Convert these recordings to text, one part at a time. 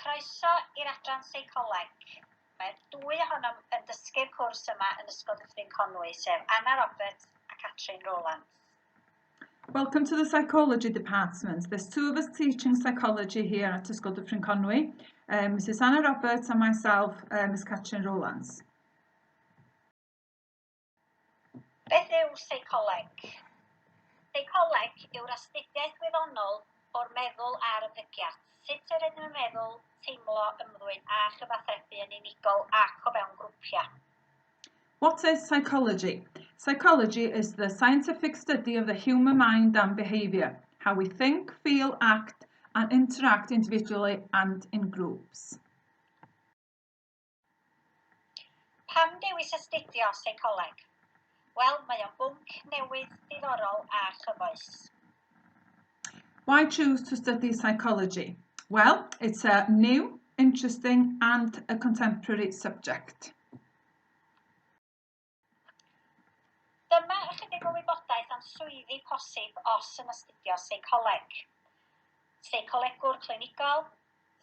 Croeso i'r adran Seicoleg. Mae'r dwy ohonom yn dysgu'r cwrs yma yn Ysgol Dyffryn Conwy, sef Anna Roberts a Catrin Rowlands. Welcome to the Psychology Department. There's two of us teaching psychology here at Ysgol Dyffryn Conwy, Mrs Anna Roberts and myself, Ms Catrin Rowlands. Beth yw seicoleg? Seicoleg yw'r astudiaeth gwyddonol o'r meddwl a'r ymddygiad. Sut yr ydym yn meddwl, teimlo, ymddwyn a chyfathrebu yn unigol ac o fewn grwpiau. What is psychology? Psychology is the scientific study of the human mind and behaviour, how we think, feel, act and interact individually and in groups. Pam dewis astudio seicoleg? Wel, mae o'n bwnc newydd, diddorol a chyfoes. Why choose to study psychology? Well, it's a new, interesting and a contemporary subject. Dyma ychydig o wybodaeth am swyddi posib os yn astudio seicoleg. Seicolegwr clinigol,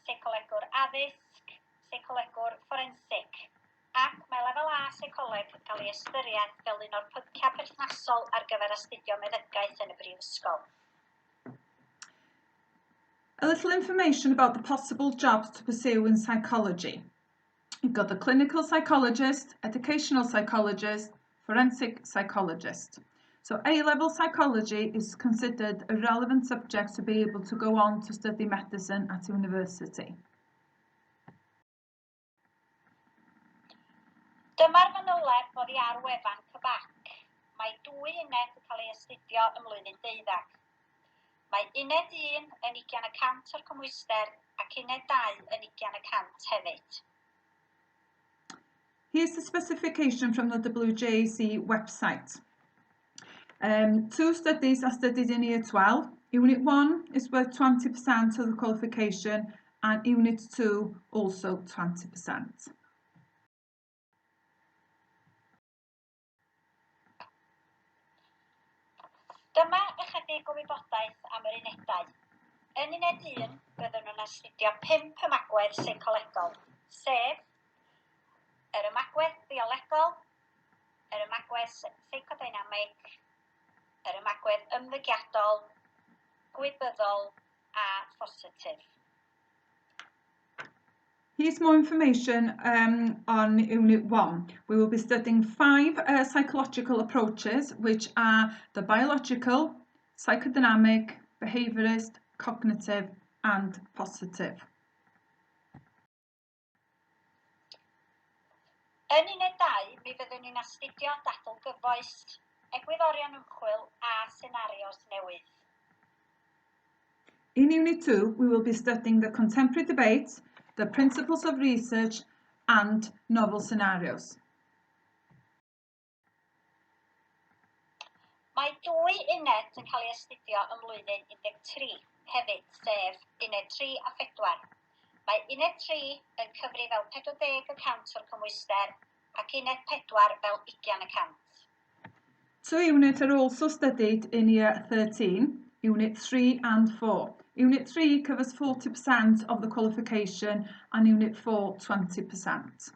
seicolegwr addysg, seicolegwr forensig, ac mae lefel A seicoleg yn cael ei ystyried fel un o'r pynciau perthnasol ar gyfer astudio meddygaeth yn y brifysgol. A little information about the possible jobs to pursue in psychology. You've got the clinical psychologist, educational psychologist, forensic psychologist. So A-level psychology is considered a relevant subject to be able to go on to study medicine at university. Dyma'r fanyleb oddi ar wefan cybac. Mae dwy uned yn cael ei astudio ym mlwyddyn 12. Mae uned 1 yn 20% o'r cymwyster ac uned 2 yn 20% hefyd. Here's the specification from the YDC website. Two studies are studied in Year 12. Unit 1 is worth 20% of the qualification and Unit 2 also 20%. Dyma ychydig o wybodaeth am yr unedau. Yn uned 1 byddwn nhw'n astudio 5 ymagwedd seicolegol, sef yr ymagwedd biolegol, yr ymagwedd seicodynamic, yr ymagwedd ymddygiadol, gwybyddol a positif. Here's more information on Unit 1. We will be studying 5 psychological approaches, which are the biological, psychodynamic, behaviourist, cognitive and positive. Yn uned 2, mi fyddwn ni'n astudio dadl gyfoes, egwyddorion ymchwil a senarios newydd. In Unit 2, we will be studying the contemporary debate, the principles of research and novel scenarios. Mae dwy uned yn cael ei astudio ym mlwyddyn 13 hefyd, sef uned 3 a 4. Mae uned 3 yn cyfri fel 40% o'r cymwyster ac uned 4 fel 20%. Two units are also studied in Year 13, Unit 3 and 4. Unit 3 covers 40% of the qualification and Unit 4 20%.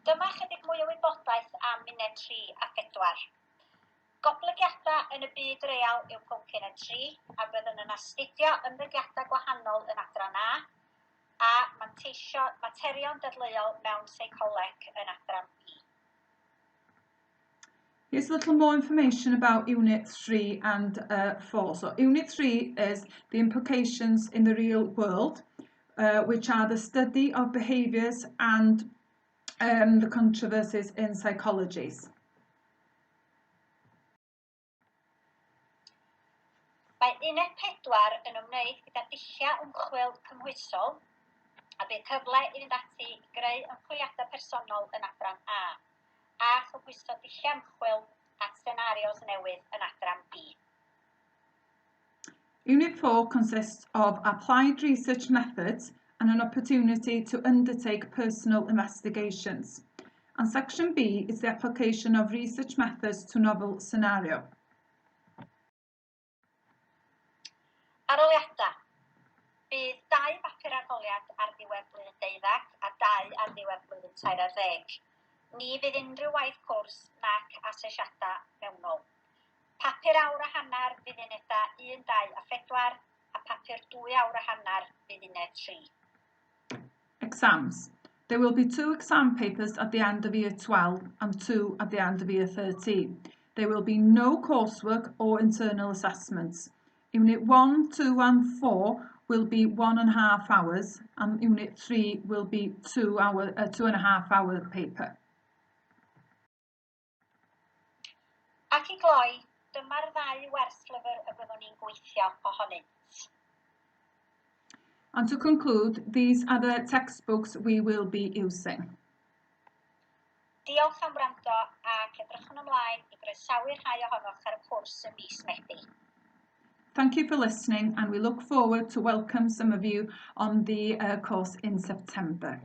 Dyma chydig mwy o wybodaeth am uned 3 a 4. Goblygiadau yn y byd real yw pwnc uned 3 a byddwn yn astudio ymddygiadau gwahanol yn adran A materion dadleuol mewn seicoleg yn adran B. Here's a little more information about Unit 3 and 4. So Unit 3 is the implications in the real world, which are the study of behaviours and the controversies in psychologies. Mae uned 4 yn ymwneud gyda dulliau ymchwil cymhwysol a bydd cyfle i fynd ati i greu ymchwiliadau personol yn adran a chymhwyso dulliau ymchwil a senarios newydd yn adran B. Unit 4 consists of applied research methods and an opportunity to undertake personal investigations. And Section B is the application of research methods to novel scenario. Arholiadau. Bydd 2 bapur arholiad ar ddiwedd blwyddyn 12 a 2 ar ddiwedd blwyddyn 13. Ni fydd unrhyw waith cwrs nac asesiadau mewnol. Papur awr a hanner fydd unedau 1, 2 a 4 a papur 2 awr a hanner fydd uned 3. Exams. There will be 2 exam papers at the end of year 12 and 2 at the end of year 13. There will be no coursework or internal assessments. Unit 1, 2 and 4 will be 1.5 hours and Unit 3 will be 2.5 hour paper. Ac i gloi, dyma'r 2 werslyfr y byddwn ni'n gweithio ohonynt. And to conclude, these are the textbooks we will be using. Diolch am wrando ac edrychwn ymlaen i groesawu rhai ohonoch ar y cwrs ym mis Medi. Thank you for listening and we look forward to welcome some of you on the course in September.